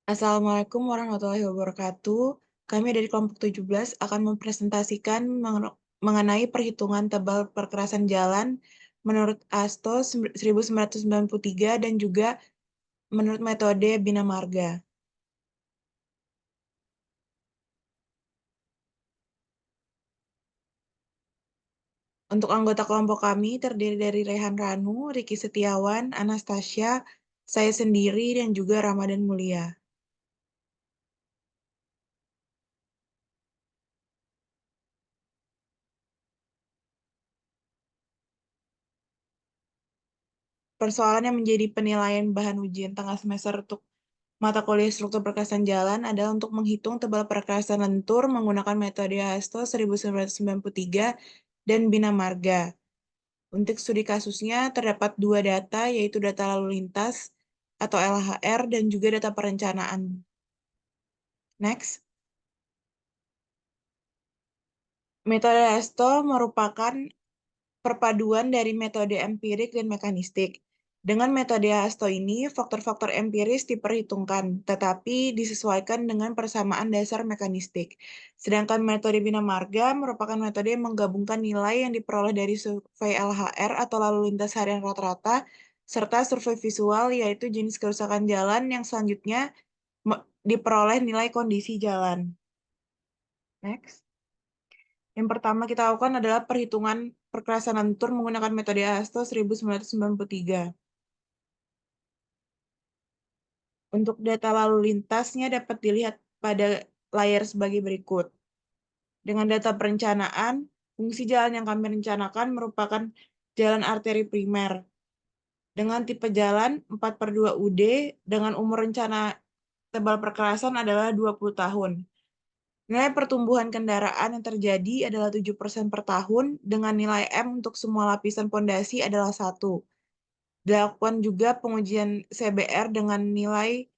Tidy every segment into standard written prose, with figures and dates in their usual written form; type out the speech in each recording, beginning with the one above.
Assalamualaikum warahmatullahi wabarakatuh. Kami dari kelompok 17 akan mempresentasikan mengenai perhitungan tebal perkerasan jalan menurut ASTO 1993 dan juga menurut metode Bina Marga. Untuk anggota kelompok kami terdiri dari Rehan Ranu, Riki Setiawan, Anastasia, saya sendiri, dan juga Ramadan Mulia. Persoalan yang menjadi penilaian bahan ujian tengah semester untuk mata kuliah struktur perkerasan jalan adalah untuk menghitung tebal perkerasan lentur menggunakan metode Hasto 1993 dan Bina Marga. Untuk studi kasusnya terdapat dua data, yaitu data lalu lintas atau LHR dan juga data perencanaan. Next. Metode Hasto merupakan perpaduan dari metode empirik dan mekanistik. Dengan metode Hasto ini, faktor-faktor empiris diperhitungkan, tetapi disesuaikan dengan persamaan dasar mekanistik. Sedangkan metode Bina Marga merupakan metode yang menggabungkan nilai yang diperoleh dari survei LHR atau lalu lintas harian rata-rata, serta survei visual, yaitu jenis kerusakan jalan yang selanjutnya diperoleh nilai kondisi jalan. Next. Yang pertama kita lakukan adalah perhitungan perkerasan lentur menggunakan metode ASTO 1993. Untuk data lalu lintasnya dapat dilihat pada layar sebagai berikut. Dengan data perencanaan, fungsi jalan yang kami rencanakan merupakan jalan arteri primer. Dengan tipe jalan 4/2 UD, dengan umur rencana tebal perkerasan adalah 20 tahun. Nilai pertumbuhan kendaraan yang terjadi adalah 7% per tahun, dengan nilai M untuk semua lapisan pondasi adalah 1. Dilakukan juga pengujian CBR dengan nilai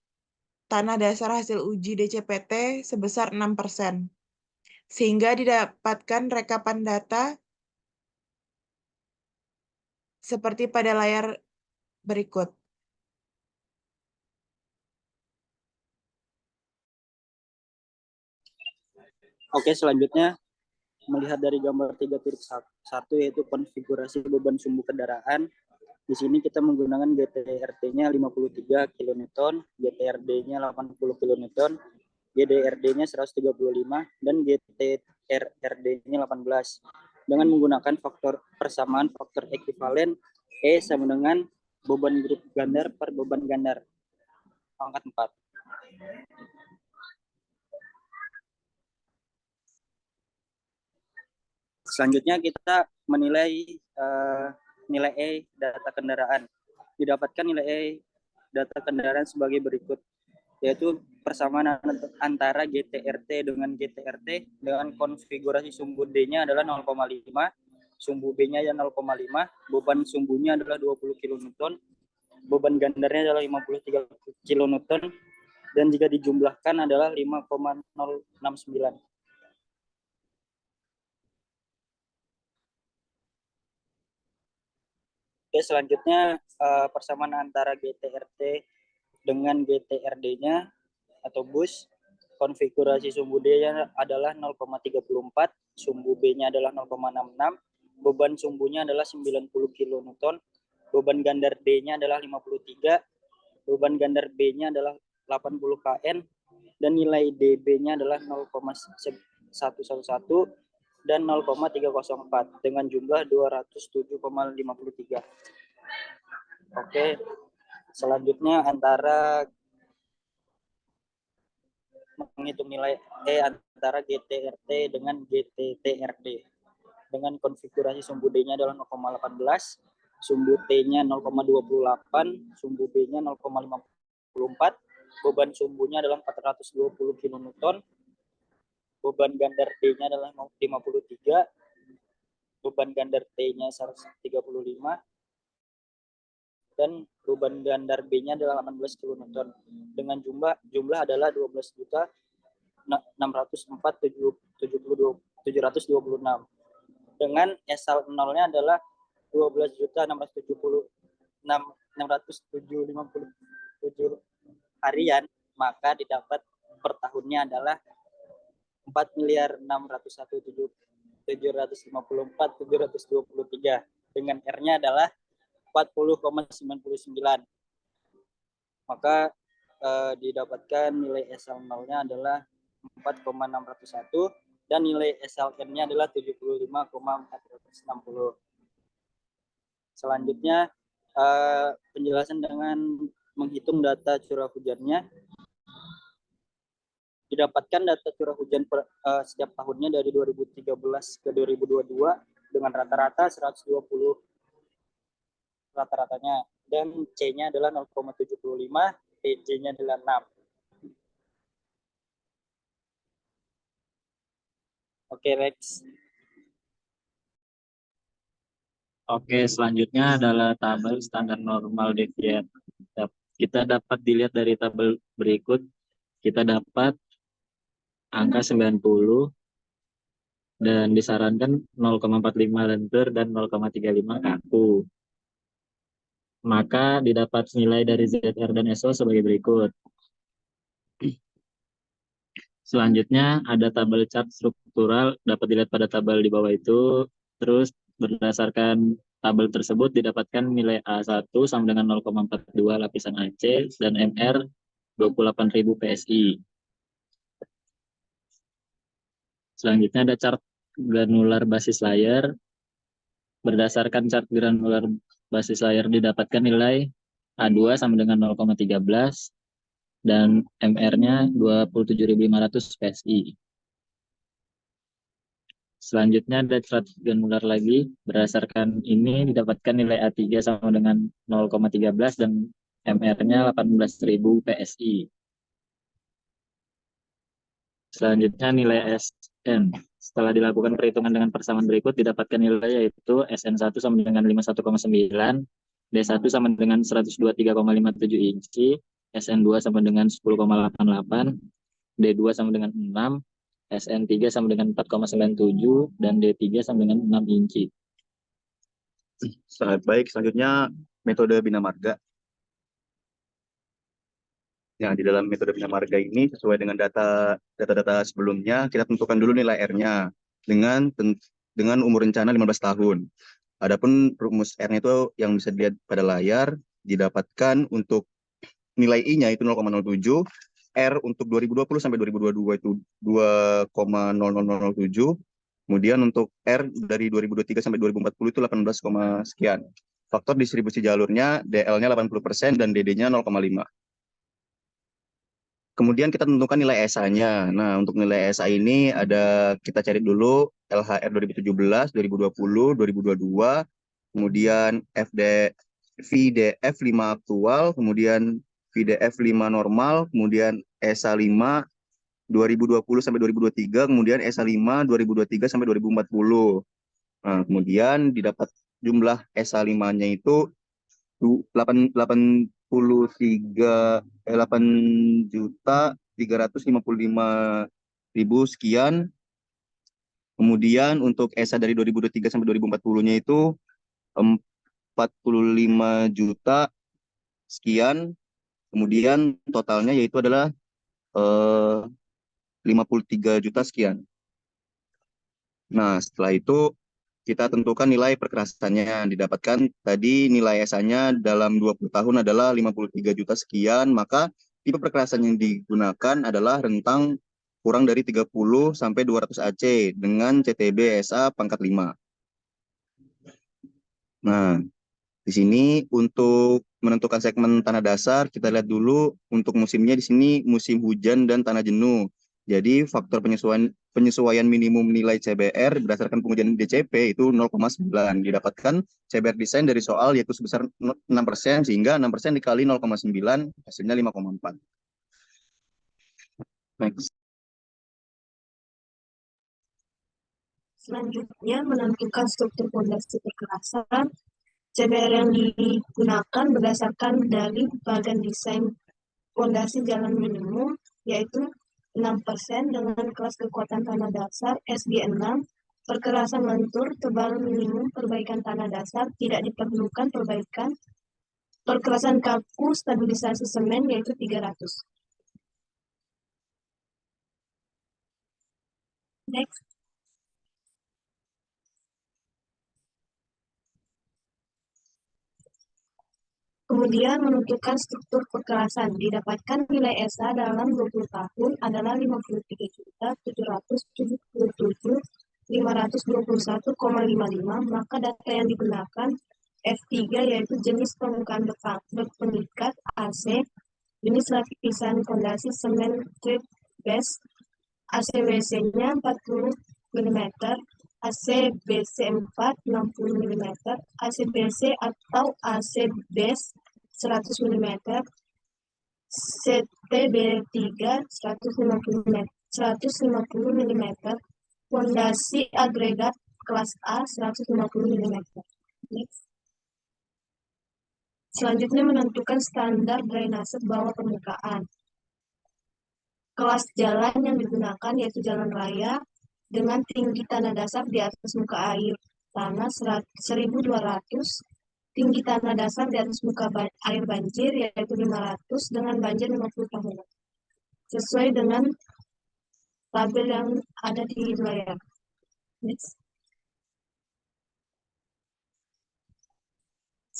tanah dasar hasil uji DCPT sebesar 6%. Sehingga didapatkan rekapan data seperti pada layar berikut. Oke, selanjutnya melihat dari gambar 3.1 yaitu konfigurasi beban sumbu kendaraan. Di sini kita menggunakan GTRT-nya 53 kN, GTRD-nya 80 kN, GDRD-nya 135 dan GTRRD-nya 18 dengan menggunakan persamaan faktor ekuivalen E sama dengan beban grup gandar per beban gandar pangkat 4. Selanjutnya kita menilai nilai E data kendaraan. Didapatkan nilai E data kendaraan sebagai berikut, yaitu persamaan antara GTRT dengan GTRT dengan konfigurasi sumbu D-nya adalah 0,5, sumbu B-nya adalah 0,5, beban sumbunya adalah 20 kN, beban gandarnya adalah 53 kN, dan jika dijumlahkan adalah 5,069. Oke, selanjutnya persamaan antara GTRT dengan GTRD-nya atau bus. Konfigurasi sumbu D-nya adalah 0,34, sumbu B-nya adalah 0,66, beban sumbunya adalah 90 kN, beban gandar D-nya adalah 53, beban gandar B-nya adalah 80 kN, dan nilai DB-nya adalah 0,111 dan 0,304 dengan jumlah 207,53. Oke, selanjutnya menghitung nilai E antara GTRT dengan GTTRD dengan konfigurasi sumbu D-nya adalah 0,18, sumbu T-nya 0,28, sumbu B-nya 0,54, beban sumbunya adalah 420 kN, beban gandar D-nya adalah 53, beban gandar T-nya 135, dan beban gandar B-nya adalah 18 kN. Dengan jumlah adalah 12.604.726. Dengan SL 0-nya adalah 12.607.657 harian, maka didapat per tahunnya adalah 4.601.754.723 dengan R-nya adalah 40,99. Maka didapatkan nilai SL 0-nya adalah 4,601 dan nilai SLN-nya adalah 75,460. Selanjutnya penjelasan dengan menghitung data curah hujannya. Didapatkan data curah hujan setiap tahunnya dari 2013 ke 2022 dengan rata-rata 120 rata-ratanya, dan C-nya adalah 0,75, PJ-nya adalah 6. Oke, next. Oke, selanjutnya adalah tabel standar normal deviat. Kita dapat dilihat dari tabel berikut, kita dapat angka 90 dan disarankan 0,45 lentur dan 0,35 kaku. Maka didapat nilai dari ZR dan SO sebagai berikut. Selanjutnya ada tabel chart struktural, dapat dilihat pada tabel di bawah itu. Terus berdasarkan tabel tersebut didapatkan nilai A1 sama dengan 0,42 lapisan AC dan MR 28.000 PSI. Selanjutnya ada chart granular basis layer. Berdasarkan chart granular basis layer didapatkan nilai A2 sama dengan 0,13 dan MR-nya 27.500 PSI. Selanjutnya ada chart granular lagi. Berdasarkan ini didapatkan nilai A3 sama dengan 0,13 dan MR-nya 18.000 PSI. Selanjutnya nilai SN. Setelah dilakukan perhitungan dengan persamaan berikut, didapatkan nilai yaitu SN1 sama dengan 51,9, D1 sama dengan 123,57 inci, SN2 sama dengan 10,88, D2 sama dengan 6, SN3 sama dengan 4,97, dan D3 sama dengan 6 inci. Baik, selanjutnya metode bina marga. Ya, di dalam metode bina marga ini sesuai dengan data-data sebelumnya, kita tentukan dulu nilai R-nya dengan umur rencana 15 tahun. Adapun rumus R-nya itu yang bisa dilihat pada layar, didapatkan untuk nilai I-nya itu 0,07, R untuk 2020 sampai 2022 itu 2,0007, kemudian untuk R dari 2023 sampai 2040 itu 18, sekian. Faktor distribusi jalurnya DL-nya 80% dan DD-nya 0,5. Kemudian kita tentukan nilai SA-nya. Nah, untuk nilai SA ini kita cari dulu LHR 2017, 2020, 2022, kemudian VDF 5 aktual, kemudian VDF 5 normal, kemudian SA 5 2020 sampai 2023, kemudian SA 5 2023 sampai 2040. Nah, kemudian didapat jumlah SA 5-nya itu 8.355.000 sekian. Kemudian untuk ESA dari 2023 sampai 2040-nya itu 45 juta sekian. Kemudian totalnya yaitu adalah 53 juta sekian. Nah, setelah itu kita tentukan nilai perkerasannya. Didapatkan tadi nilai SA-nya dalam 20 tahun adalah 53 juta sekian, maka tipe perkerasan yang digunakan adalah rentang kurang dari 30 sampai 200 AC dengan CTB SA pangkat 5. Nah, di sini untuk menentukan segmen tanah dasar, kita lihat dulu untuk musimnya di sini musim hujan dan tanah jenuh. Jadi faktor penyesuaian minimum nilai CBR berdasarkan pengujian DCP itu 0,9. Didapatkan CBR desain dari soal yaitu sebesar 6%, sehingga 6% dikali 0,9 hasilnya 5,4. Next. Selanjutnya menentukan struktur fondasi perkerasan. CBR yang digunakan berdasarkan dari bagan desain fondasi jalan minimum, yaitu 6% dengan kelas kekuatan tanah dasar SG6, perkerasan lentur, tebalan minimum, perbaikan tanah dasar, tidak diperlukan perbaikan, perkerasan kaku, stabilisasi semen, yaitu 300. Next. Kemudian menentukan struktur kekerasan. Didapatkan nilai ESA dalam 20 tahun adalah 53.777.521,55. Maka data yang digunakan F3 yaitu jenis permukaan berpengikat AC, jenis lapisan fondasi semen strip base, ACBC-nya 40 mm, ACBC 4 60 mm, ACBC atau AC base 100 mm, CTB 3 150 mm, fondasi agregat kelas A 150 mm. Next. Selanjutnya menentukan standar drainase bawah permukaan. Kelas jalan yang digunakan yaitu jalan raya dengan tinggi tanah dasar di atas muka air tanah 1.200, tinggi tanah dasar di atas muka air banjir yaitu 500 dengan banjir 50 tahun. Sesuai dengan tabel yang ada di layar. Next.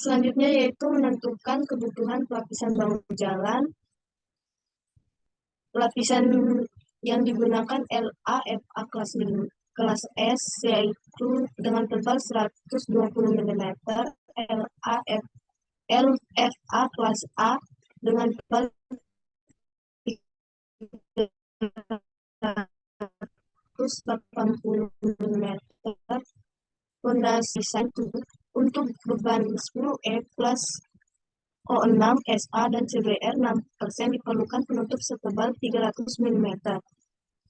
Selanjutnya yaitu menentukan kebutuhan pelapisan bahu jalan. Lapisan yang digunakan LA, FA kelas S yaitu dengan tebal 120 mm, LA, LFA kelas A dengan tebal 180 mm, fondasi satu untuk beban 10E plus O6, SA, dan CBR 6% diperlukan penutup setebal 300 mm.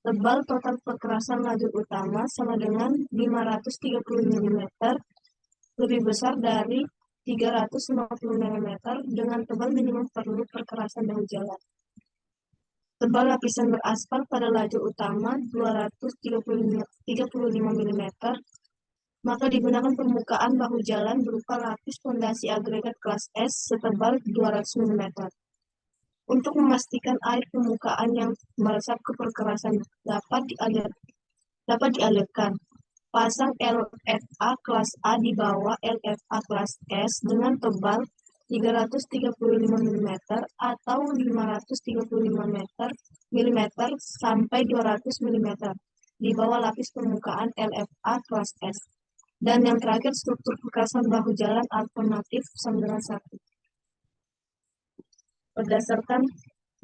Tebal total perkerasan lajur utama sama dengan 530 mm, lebih besar dari 350 mm dengan tebal minimum perlu perkerasan bahu jalan. Tebal lapisan beraspal pada lajur utama 235 mm, maka digunakan permukaan bahu jalan berupa lapis fondasi agregat kelas S setebal 200 mm. Untuk memastikan air permukaan yang meresap ke perkerasan dapat dialirkan, pasang LFA kelas A di bawah LFA kelas S dengan tebal 335 mm atau 535 mm sampai 200 mm di bawah lapis permukaan LFA kelas S. Dan yang terakhir, struktur perkerasan bahu jalan alternatif sama dengan 1. Berdasarkan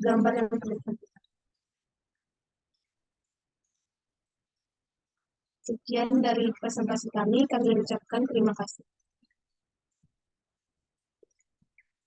gambar yang terlihat. Sekian dari presentasi kami ucapkan terima kasih.